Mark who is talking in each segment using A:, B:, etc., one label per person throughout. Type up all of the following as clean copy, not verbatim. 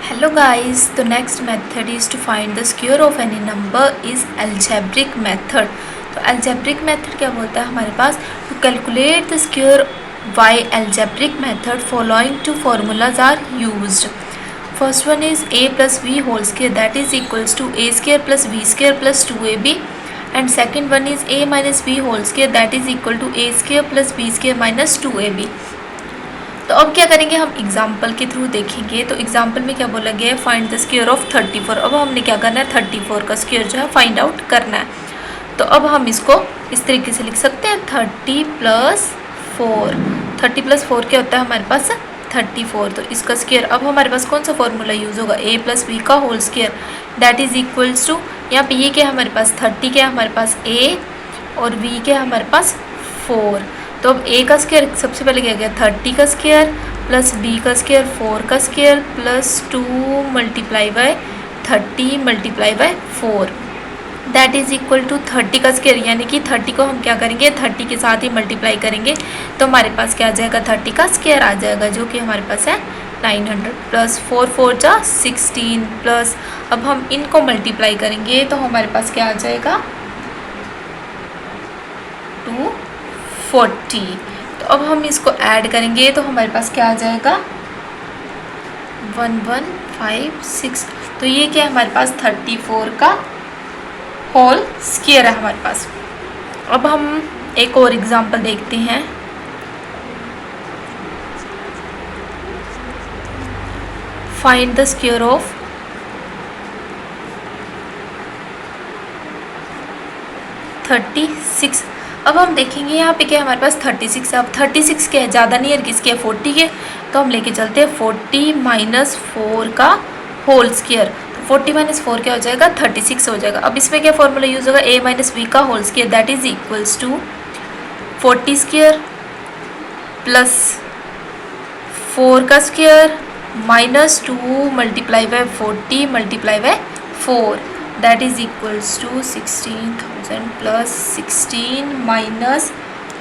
A: Hello guys, the next method is to find the square of any number is algebraic method. तो algebraic method क्या बोलता है हमारे पास, to calculate the square by algebraic method following two formulas are used. First one is a plus b whole square that is equals to a square plus b square plus 2ab, and second one is a minus b whole square that is equal to a square plus b square minus 2ab. तो अब क्या करेंगे, हम example के through देखेंगे. तो example में क्या बोला गया है, फाइंड द स्क्वायर ऑफ 34. अब हमने क्या करना है, 34 का स्क्वायर जो है फाइंड आउट करना है. तो अब हम इसको इस तरीके से लिख सकते हैं 30 + 4. 30 + 4 क्या होता है हमारे पास 34. तो इसका स्क्वायर, अब हमारे पास कौन सा फॉर्मूला यूज़ होगा, a + b का whole square that is equals to, यहाँ पे ये क्या है हमारे पास 30 क्या है हमारे पास a और b क्या है हमारे पास 4. तो अब a का स्क्वायर सबसे पहले क्या गया 30 का स्क्वायर प्लस b का स्क्वायर 4 का square plus 2 × 30 × 4 that is equal to 30 का स्क्वायर, यानी कि 30 को हम क्या करेंगे 30 के साथ ही मल्टीप्लाई करेंगे. तो हमारे पास क्या आ जाएगा 30 का स्क्वायर आ जाएगा जो कि हमारे पास है 900 प्लस 4 4 जा 16 प्लस, अब हम इनको मल्टीप्लाई करेंगे तो हमारे पास क्या आ जाएगा 240. तो अब हम इसको ऐड करेंगे तो हमारे पास क्या आ जाएगा 1156. तो ये क्या है हमारे पास 34 का होल स्क्वायर है हमारे पास. अब हम एक और एग्जांपल देखते हैं. Find the square of 36. अब हम देखेंगे यहाँ पे क्या है हमारे पास 36. अब 36 क्या है, ज़्यादा नहीं है, किसके है 40 के. तो हम लेके चलते हैं 40 - 4 का होल स्क्वायर. तो 40 - 4 क्या हो जाएगा 36 हो जाएगा. अब इसमें क्या फॉर्मूला यूज़ होगा, a - b का whole square that is equals to 40 square plus 4 का square minus 2 × 40 × 4 that is equals to 16,000 plus 16 minus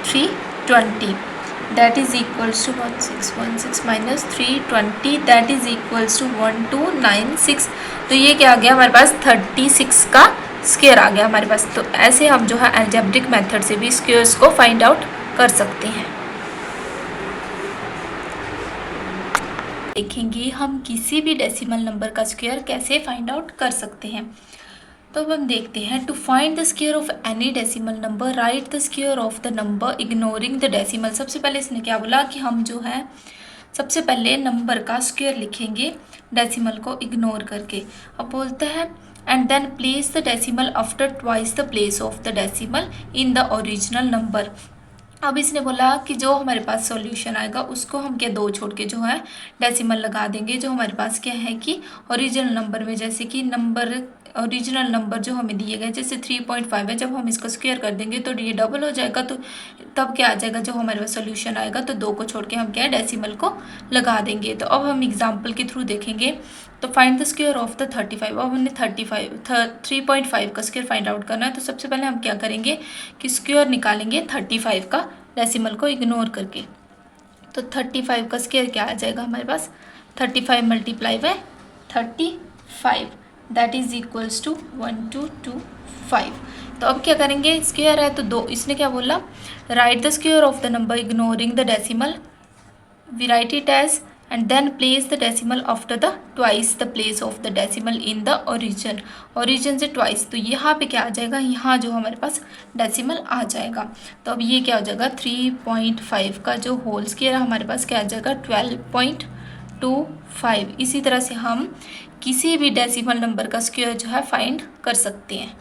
A: 320 that is equals to 1616 minus 320 that is equals to 1296. तो ये क्या आ गया हमारे पास 36 का स्क्वायर आ गया हमारे पास. तो ऐसे हम जो है अलजेब्रिक मेथड से भी स्क्वायर्स को फाइंड आउट कर सकते हैं. देखेंगे हम किसी भी डेसिमल नंबर का स्क्वायर कैसे फाइंड आउट कर सकते हैं. तो अब हम देखते हैं to find the square of any decimal number write the square of the number ignoring the decimal. सबसे पहले इसने क्या बोला कि हम जो है सबसे पहले नंबर का स्क्वायर लिखेंगे डेसिमल को इग्नोर करके. अब बोलते हैं and then place the decimal after twice the place of the decimal in the original number. अब इसने बोला कि जो हमारे पास सॉल्यूशन आएगा उसको हम क्या 2 छोड़ के जो है डेसिमल लगा देंगे. जो हमारे पास क्या है कि ओरिजिनल नंबर में, जैसे कि नंबर ओरिजिनल नंबर जो हमें दिए गए जैसे 3.5 है, जब हम इसको स्क्वायर कर देंगे तो ये डबल हो जाएगा. तो तब क्या आ जाएगा, जो हमारे पास सोल्यूशन आएगा तो 2 को छोड़ के हम क्या डेसिमल को लगा देंगे. तो अब हम एग्जाम्पल के थ्रू देखेंगे. तो find the square of the 35. अब हमने 3.5 का स्क्वायर फाइंड आउट करना है. तो सबसे पहले हम क्या करेंगे कि स्क्वायर निकालेंगे 35 का डेसिमल को इग्नोर करके. तो 35 का स्क्वायर क्या आ जाएगा हमारे पास 35 × 35 दैट इज इक्वल्स टू 1225. तो अब क्या करेंगे, स्क्वायर है तो 2, इसने क्या बोला write the square of the number ignoring the decimal. We write it as and then place the decimal after the twice the place of the decimal in the origin से twice. तो यहाँ पे क्या आ जाएगा, यहाँ जो हमारे पास डेसिमल आ जाएगा. तो अब ये क्या हो जाएगा 3.5 का जो होल स्क्वायर हमारे पास क्या आ जाएगा 12.25. इसी तरह से हम किसी भी डेसिमल नंबर का स्क्वायर जो है फाइंड कर सकते हैं.